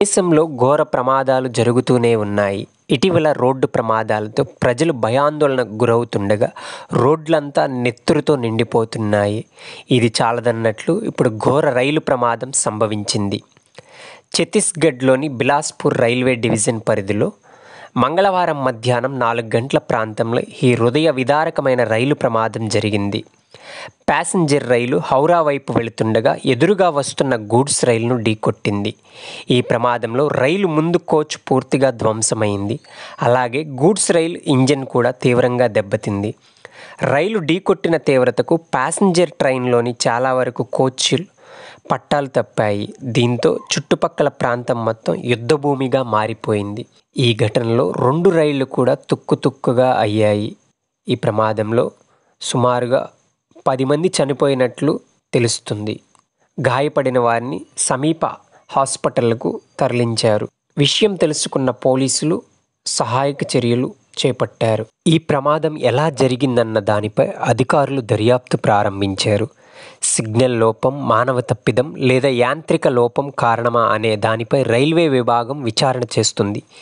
దేశంలో ఘోర ప్రమాదాలు జరుగుతూనే ఉన్నాయి. ఇటీవల రోడ్డు ప్రమాదాలతో ప్రజలు భయాందోళనకు గురవుతుండగా రోడ్లంతా నెత్తురుతో నిండిపోతున్నాయి. ఇది చాలదన్నట్లు ఇప్పుడు ఘోర రైలు ప్రమాదం సంభవించింది. ఛత్తీస్గఢ్లోని బిలాస్పూర్ రైల్వే డివిజన్ పరిధిలో మంగళవారం మధ్యాహ్నం 4 గంటల ప్రాంతంలో ఈ హృదయ విదారకమైన రైలు ప్రమాదం జరిగింది. ప్యాసింజర్ రైలు హౌరా వైపు వెళుతుండగా ఎదురుగా వస్తున్న గూడ్స్ రైలును ఢీకొట్టింది. ఈ ప్రమాదంలో రైలు ముందు కోచ్ పూర్తిగా ధ్వంసమైంది. అలాగే గూడ్స్ రైలు ఇంజిన్ కూడా తీవ్రంగా దెబ్బతింది. రైలు ఢీకొట్టిన తీవ్రతకు ప్యాసింజర్ ట్రైన్లోని చాలా వరకు కోచ్లు పట్టాలు తప్పాయి. దీంతో చుట్టుపక్కల ప్రాంతం మొత్తం యుద్ధభూమిగా మారిపోయింది. ఈ ఘటనలో 2 రైళ్లు కూడా తుక్కుతుక్కుగా అయ్యాయి. ఈ ప్రమాదంలో సుమారుగా 10 మంది చనిపోయినట్లు తెలుస్తుంది. గాయపడిన వారిని సమీప హాస్పిటళ్లకు తరలించారు. విషయం తెలుసుకున్న పోలీసులు సహాయక చర్యలు చేపట్టారు. ఈ ప్రమాదం ఎలా జరిగిందన్న దానిపై అధికారులు దర్యాప్తు ప్రారంభించారు. సిగ్నల్ లోపం, మానవ తప్పిదం లేదా యాంత్రిక లోపం కారణమా అనే దానిపై రైల్వే విభాగం విచారణ చేస్తుంది.